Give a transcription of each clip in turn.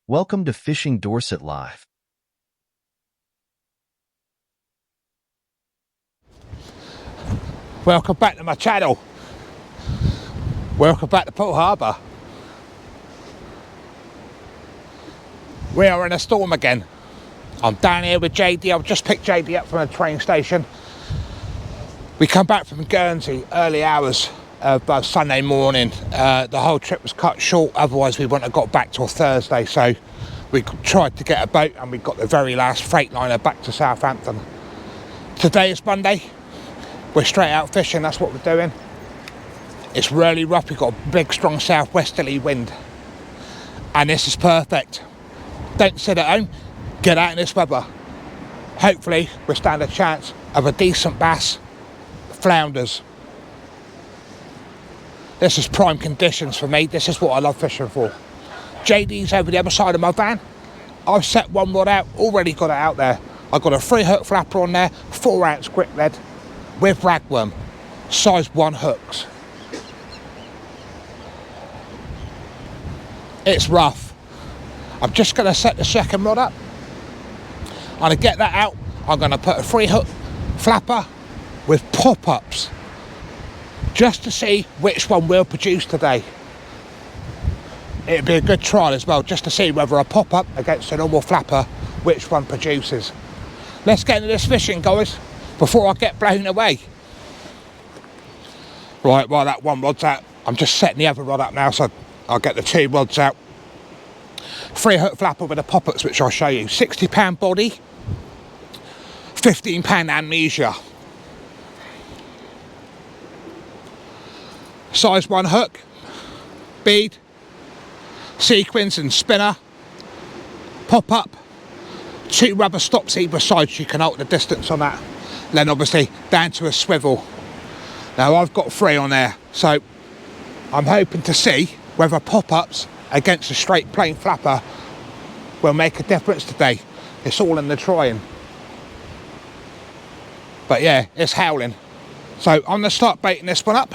Welcome to Fishing Dorset Live. Welcome back to my channel. Welcome back to Poole Harbour. We are in a storm again. I'm down here with JD. I've just picked JD up from the train station. We come back from Guernsey early hours of Sunday morning. The whole trip was cut short, otherwise we wouldn't have got back till Thursday, so we tried to get a boat and we got the very last freight liner back to Southampton. Today is Monday. We're straight out fishing, that's what we're doing. It's really rough, we've got a big strong southwesterly wind. And this is perfect. Don't sit at home, get out in this weather. Hopefully we stand a chance of a decent bass, flounders. This is prime conditions for me, this is what I love fishing for. JD's over the other side of my van. I've set one rod out, already got it out there. I've got a 3-hook flapper on there, 4-ounce grip lead with ragworm, size 1 hooks. It's rough. I'm just going to set the second rod up. I'm going to get that out. I'm going to put a 3-hook flapper with pop-ups just to see which one will produce today. It'd be a good trial as well, just to see whether a pop-up against a normal flapper, which one produces. Let's get into this fishing, guys, before I get blown away. Right, while that one rod's out, I'm just setting the other rod up now, so I'll get the 2 rods out. 3-hook flapper with the pop-ups, which I'll show you. £60 body, £15 amnesia. Size 1 hook, bead, sequins and spinner, pop-up, 2 rubber stops either side so you can alter the distance on that. Then obviously down to a swivel. Now I've got 3 on there, so I'm hoping to see whether pop-ups against a straight plain flapper will make a difference today. It's all in the trying. But yeah, it's howling. So I'm going to start baiting this one up.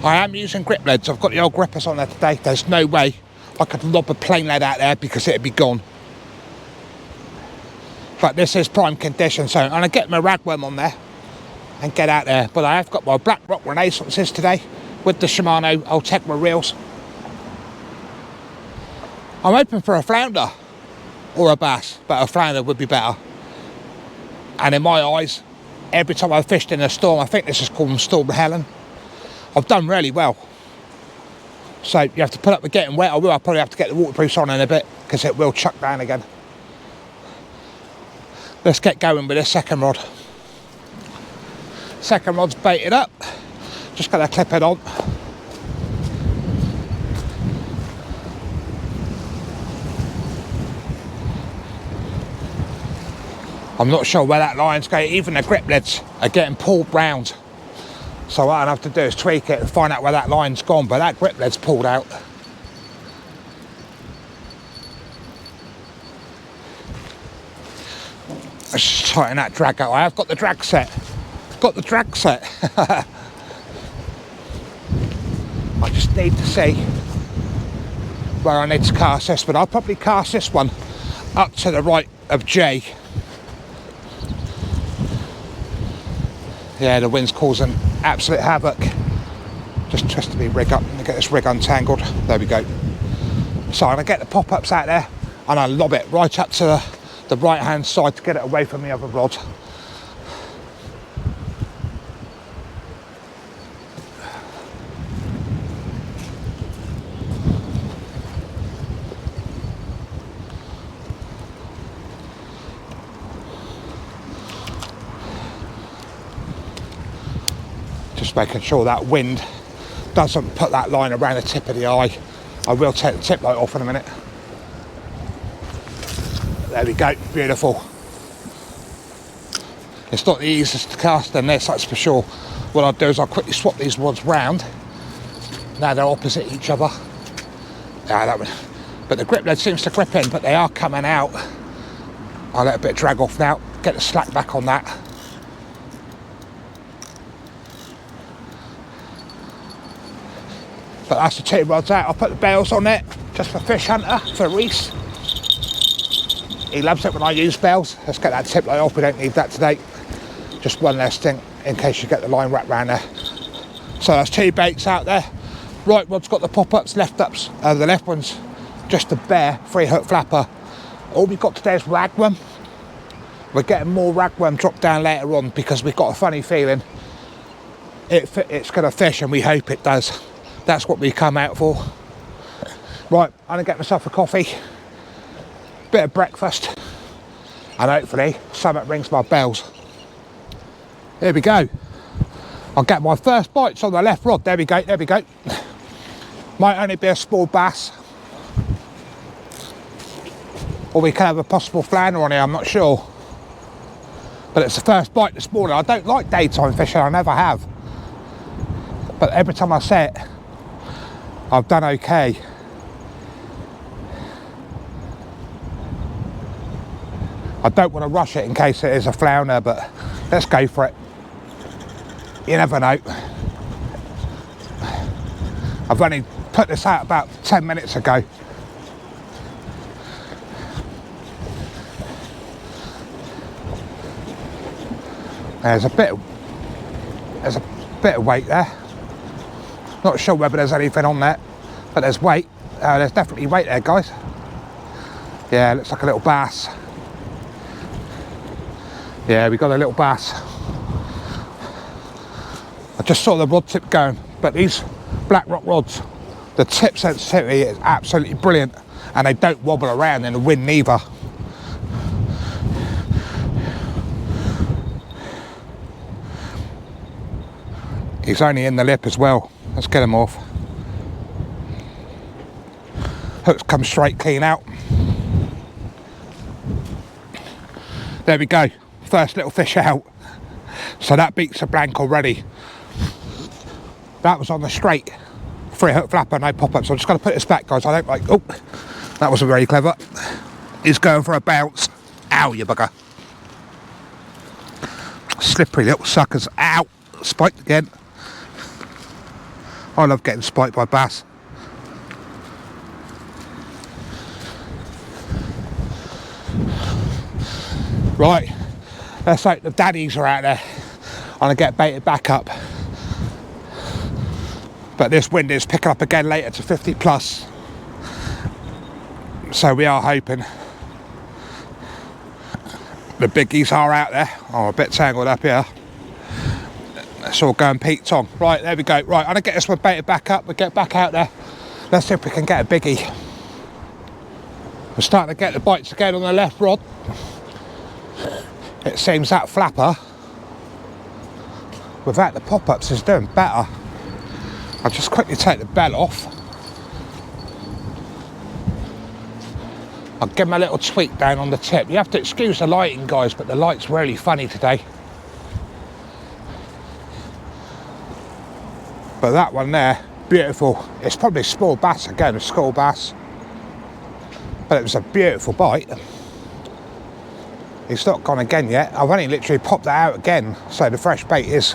I am using grip leads. I've got the old grippers on there today. There's no way I could lob a plain lead out there because it'd be gone. But this is prime condition, so I'm going to get my ragworm on there and get out there. But I have got my Black Rock Renaissances today with the Shimano Ultegra reels. I'm hoping for a flounder or a bass, but a flounder would be better. And in my eyes, every time I've fished in a storm, I think this is called Storm Helen, I've done really well. So you have to put up with getting wet. I'll probably have to get the waterproofs on in a bit because it will chuck down again. Let's get going with this second rod. Second rod's baited up. Just going to clip it on. I'm not sure where that line's going. Even the grip leads are getting pulled round. So what I'll have to do is tweak it and find out where that line's gone, but that grip lead's pulled out. Let's just tighten that drag out. I have got the drag set. Got the drag set. I just need to see where I need to cast this, but I'll probably cast this one up to the right of J. Yeah, the wind's causing absolute havoc. Just twisted me rig up and get this rig untangled. There we go. So I'm going to get the pop-ups out there and I'll lob it right up to the right hand side to get it away from the other rod. Just making sure that wind doesn't put that line around the tip of the eye. I will take the tip light off in a minute. There we go, beautiful. It's not the easiest to cast in this, that's for sure. What I'll do is I'll quickly swap these rods round. Now they're opposite each other. But the grip lead seems to grip in, but they are coming out. I'll let a bit of drag off now, get the slack back on that. But that's the 2 rods out. I'll put the bells on it, just for fish hunter, for Reese. He loves it when I use bells. Let's get that tip light off, we don't need that today. Just one less thing, in case you get the line wrapped around there. So that's 2 baits out there. Right rod's got the pop-ups, the left one's just a bare 3-hook flapper. All we've got today is ragworm. We're getting more ragworm dropped down later on because we've got a funny feeling it's going to fish, and we hope it does. That's what we come out for. Right, I'm going to get myself a coffee, bit of breakfast, and hopefully something rings my bells. Here we go. I'll get my first bites on the left rod. There we go, there we go. Might only be a small bass. Or we can have a possible flounder on here, I'm not sure. But it's the first bite this morning. I don't like daytime fishing, I never have. But every time I set, I've done okay. I don't want to rush it in case it is a flounder, but let's go for it. You never know. I've only put this out about 10 minutes ago. There's a bit of weight there. Not sure whether there's anything on there, but there's weight. There's definitely weight there, guys. Yeah, looks like a little bass. Yeah, we got a little bass. I just saw the rod tip going, but these black rock rods, the tip sensitivity is absolutely brilliant, and they don't wobble around in the wind neither. He's only in the lip as well. Let's get him off. Hooks come straight clean out. There we go. First little fish out. So that beats a blank already. That was on the straight 3-hook flapper, no pop-up. So I'm just going to put this back, guys. I don't like... Oh, that wasn't very clever. He's going for a bounce. Ow, you bugger. Slippery little suckers. Ow. Spiked again. I love getting spiked by bass. Right, let's hope the daddies are out there. I'm going to get baited back up. But this wind is picking up again later to 50 plus. So we are hoping the biggies are out there. Oh, a bit tangled up here. Let's all go and peek Tom. Right, there we go. Right, I'm going to get this one baited back up. We'll get back out there. Let's see if we can get a biggie. We're starting to get the bites again on the left rod. It seems that flapper, without the pop-ups, is doing better. I'll just quickly take the bell off. I'll give him a little tweak down on the tip. You have to excuse the lighting, guys, but the light's really funny today. But that one there, beautiful. It's probably a small bass again, a school bass. But it was a beautiful bite. It's not gone again yet. I've only literally popped that out again, so the fresh bait is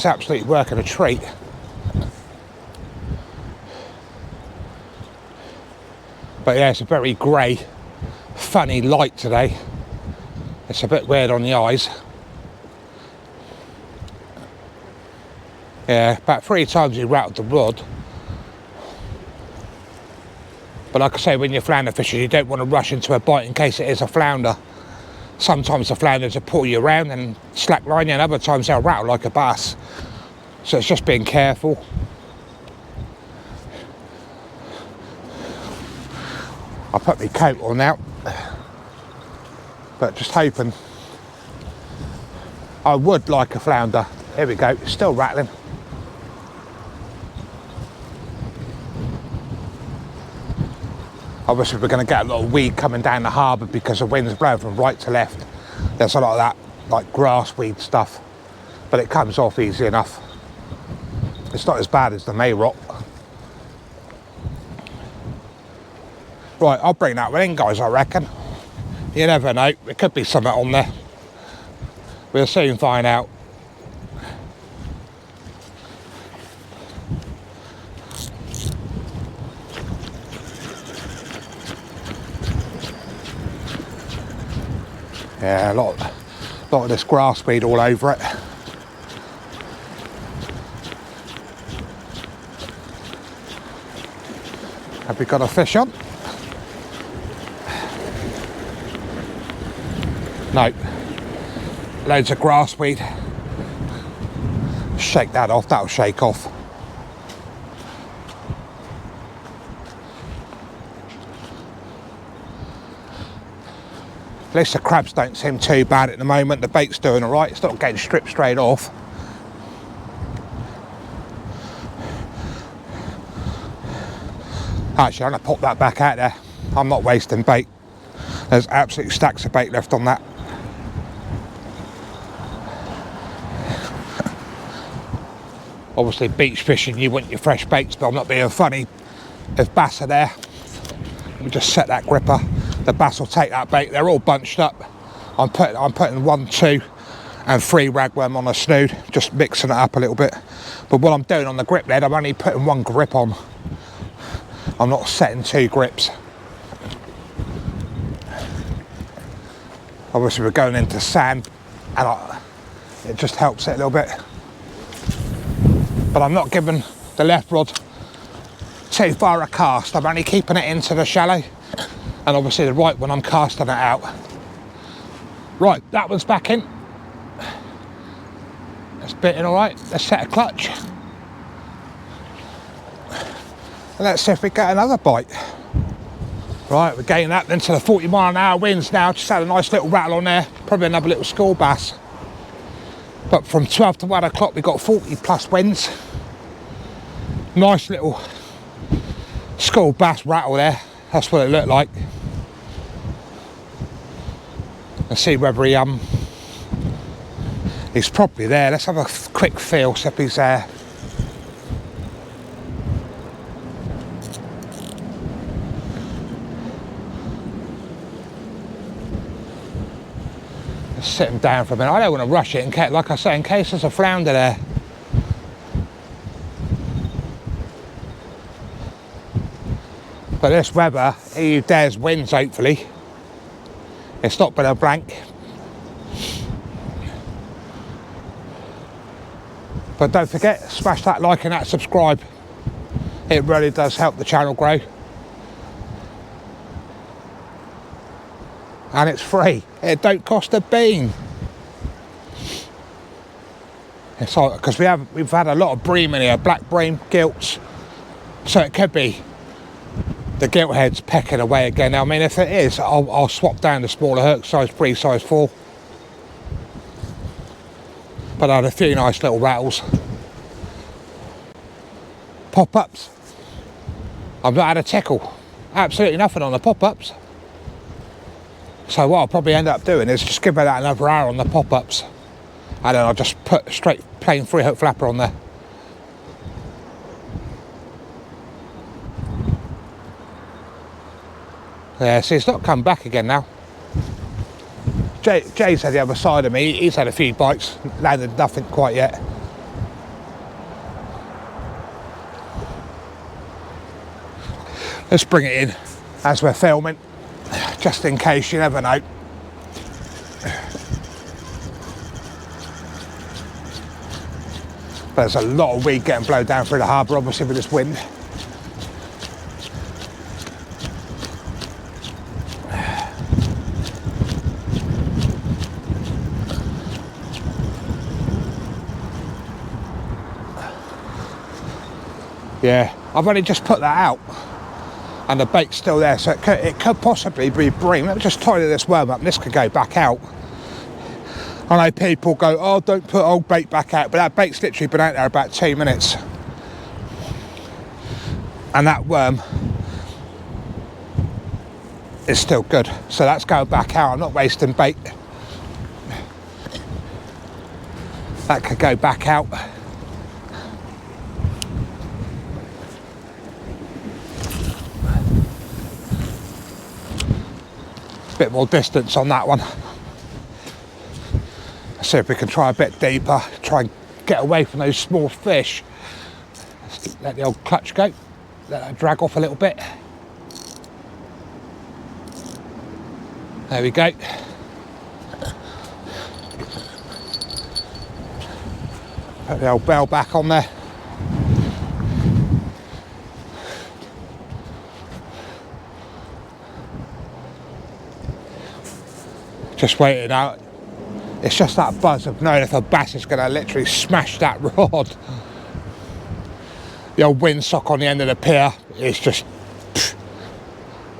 absolutely working a treat. But yeah, it's a very grey, funny light today. It's a bit weird on the eyes. Yeah, about 3 times he rattled the rod. But like I say, when you're flounder fishing, you don't want to rush into a bite in case it is a flounder. Sometimes the flounders will pull you around and slack line you, and other times they'll rattle like a bass. So it's just being careful. I'll put my coat on now. But just hoping. I would like a flounder. Here we go, it's still rattling. Obviously we're going to get a lot of weed coming down the harbour because the wind's blowing from right to left. There's a lot of that like grass weed stuff, but it comes off easy enough. It's not as bad as the May rock. Right, I'll bring that one in, guys, I reckon. You never know, there could be something on there. We'll soon find out. Yeah, a lot of this grass weed all over it. Have we got a fish on? No. Loads of grass weed. Shake that off, that'll shake off. At least the crabs don't seem too bad at the moment. The bait's doing all right. It's not getting stripped straight off. Actually, I'm going to pop that back out there. I'm not wasting bait. There's absolute stacks of bait left on that. Obviously, beach fishing, you want your fresh baits, but I'm not being funny. If bass are there, we just set that gripper. The bass will take that bait. They're all bunched up. I'm putting 1, 2 and 3 ragworm on a snood, just mixing it up a little bit. But what I'm doing on the grip lead, I'm only putting 1 grip on. I'm not setting 2 grips. Obviously we're going into sand and it just helps it a little bit. But I'm not giving the left rod too far a cast. I'm only keeping it into the shallow. And obviously the right one I'm casting it out. Right, that one's back in. That's bitten all right. Let's set a clutch. And let's see if we get another bite. Right, we're getting up into the 40-mile-an-hour winds now. Just had a nice little rattle on there. Probably another little school bass. But from 12 to 1 o'clock we got 40+ winds. Nice little school bass rattle there. That's what it looked like. Let's see whether he's probably there. Let's have a quick feel, see if he's there. Let's sit him down for a minute. I don't want to rush it, in case, like I say, in case there's a flounder there. But this weather, there's winds hopefully. It's not been a blank. But don't forget, smash that like and that subscribe. It really does help the channel grow. And it's free. It don't cost a bean. It's all because we've had a lot of bream in here, black bream, gilts. So it could be the gilt head's pecking away again. I mean, if it is, I'll swap down the smaller hook, size 3, size 4. But I had a few nice little rattles. Pop-ups. I've not had a tickle. Absolutely nothing on the pop-ups. So what I'll probably end up doing is just give it that another hour on the pop-ups. And then I'll just put straight plain 3-hook flapper on there. Yeah, see, it's not come back again now. Jay's at the other side of me. He's had a few bites, landed nothing quite yet. Let's bring it in as we're filming, just in case, you never know. There's a lot of weed getting blown down through the harbour, obviously, with this wind. Yeah, I've only just put that out and the bait's still there, so it could possibly be bream. Let me just tidy this worm up and this could go back out. I know people go, oh, don't put old bait back out, but that bait's literally been out there about 2 minutes. And that worm is still good, so that's going back out. I'm not wasting bait. That could go back out. Bit more distance on that one. Let's see if we can try a bit deeper, try and get away from those small fish. Let's let the old clutch go, let that drag off a little bit. There we go. Put the old bell back on there. Just waiting out. It's just that buzz of knowing if a bass is going to literally smash that rod. The old windsock on the end of the pier is just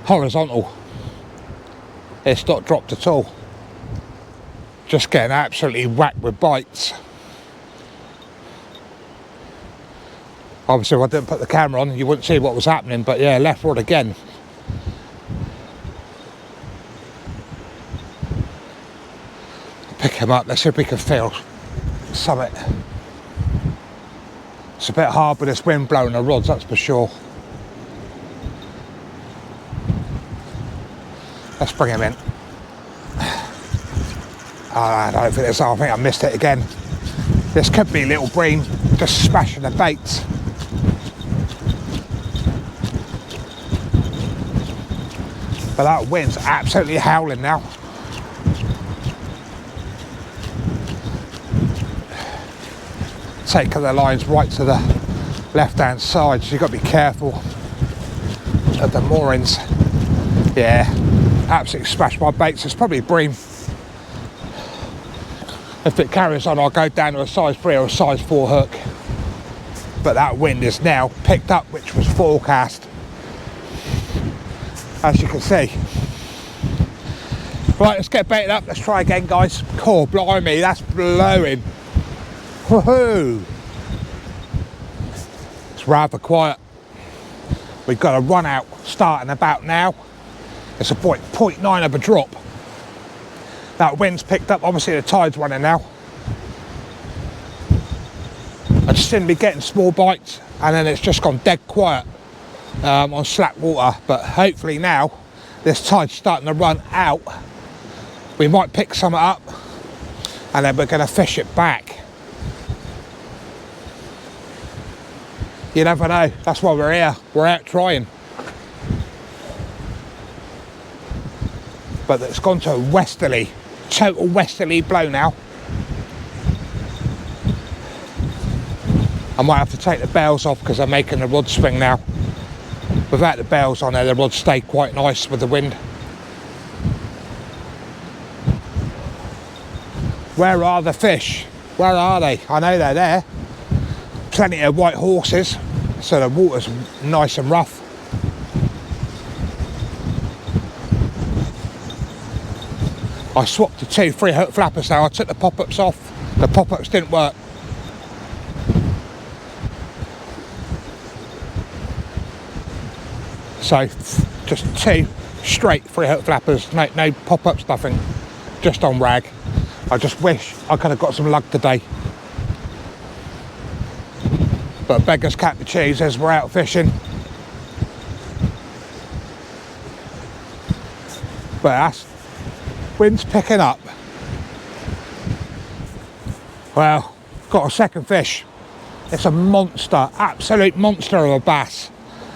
horizontal. It's not dropped at all. Just getting absolutely whacked with bites. Obviously if I didn't put the camera on you wouldn't see what was happening, but yeah, left rod again. Pick him up, let's see if we can feel something. It's a bit hard with this wind blowing the rods, that's for sure. Let's bring him in. I don't think this, I think I missed it again. This could be little bream just smashing the baits. But that wind's absolutely howling now. Taking the lines right to the left hand side, so you've got to be careful of the moorings. Yeah, absolutely smashed my baits. It's probably bream. If it carries on, I'll go down to a size 3 or a size 4 hook. But that wind is now picked up, which was forecast, as you can see. Right, let's get baited up. Let's try again, guys. Oh, blimey, that's blowing. Woohoo! It's rather quiet. We've got a run out starting about now. It's a 0.9 of a drop. That wind's picked up. Obviously the tide's running now. I just seem to be getting small bites, and then it's just gone dead quiet on slack water. But hopefully now this tide's starting to run out. We might pick some up, and then we're going to fish it back. You never know, that's why we're here, we're out trying. But it's gone to a westerly, total westerly blow now. I might have to take the bails off because I'm making the rod swing now. Without the bails on there, the rod stayed quite nice with the wind. Where are the fish? Where are they? I know they're there. Plenty of white horses, so the water's nice and rough. I swapped the 2 3-hook flappers now. I took the pop-ups off. The pop-ups didn't work. So just 2 straight 3-hook flappers, no pop-ups, nothing, just on rag. I just wish I could have got some lug today. But beggars can't be choosers, we're out fishing. But that's, wind's picking up. Well, got a second fish. It's a monster, absolute monster of a bass.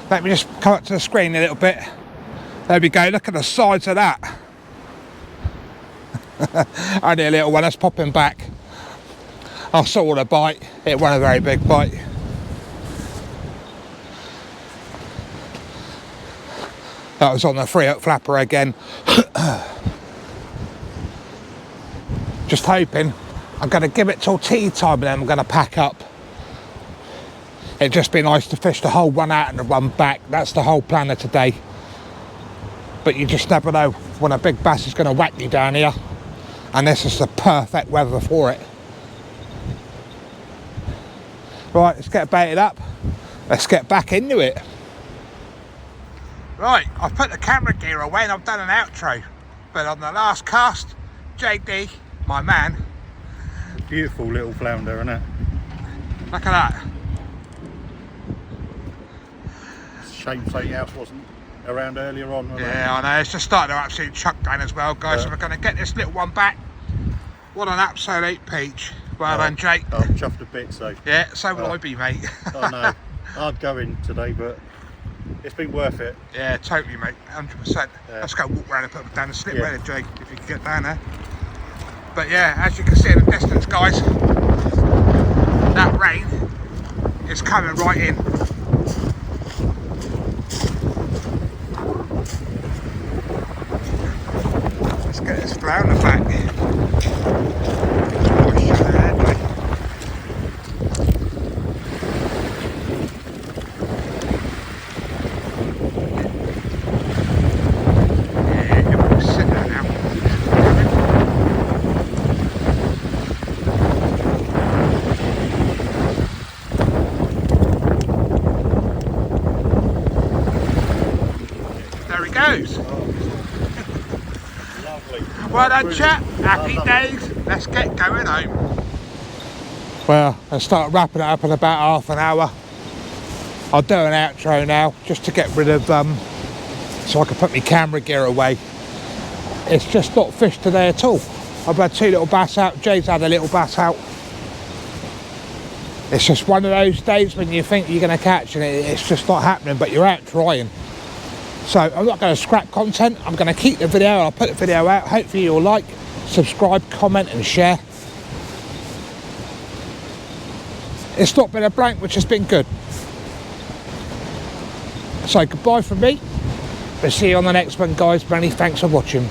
Let me just come up to the screen a little bit. There we go, look at the size of that. Only a little one, let's pop him back. I saw the bite, it wasn't a very big bite. That was on the 3-hook flapper again. Just hoping. I'm going to give it till tea time and then I'm going to pack up. It'd just be nice to fish the whole run out and the run back. That's the whole plan of today. But you just never know when a big bass is going to whack you down here. And this is the perfect weather for it. Right, let's get baited up. Let's get back into it. Right, I've put the camera gear away and I've done an outro. But on the last cast, JD, my man. Beautiful little flounder, isn't it? Look at that. Shame something else wasn't around earlier on. Yeah, I know, it's just starting to absolutely chuck down as well, guys. So we're going to get this little one back. What an absolute peach. Well done, Jake. I'm chuffed a bit, so. Yeah, so will I be, mate. I know. Hard going today, but it's been worth it. Yeah, totally, mate. 100%. Yeah. Let's go walk around and put down the slip there, Jake, if you can get down there. But yeah, as you can see in the distance, guys, that rain is coming right in. Let's get this flounder back. There he goes. Lovely. Well done, chap. Happy days. Let's get going home. Well, I'll start wrapping it up in about half an hour. I'll do an outro now just to get rid of so I can put my camera gear away. It's just not fish today at all. I've had 2 little bass out. Jay's had a little bass out. It's just one of those days when you think you're going to catch and it's just not happening, but you're out trying. So I'm not going to scrap content. I'm going to keep the video. I'll put the video out. Hopefully you'll like, subscribe, comment and share. It's not been a blank, which has been good. So goodbye from me. We'll see you on the next one, guys. Many thanks for watching.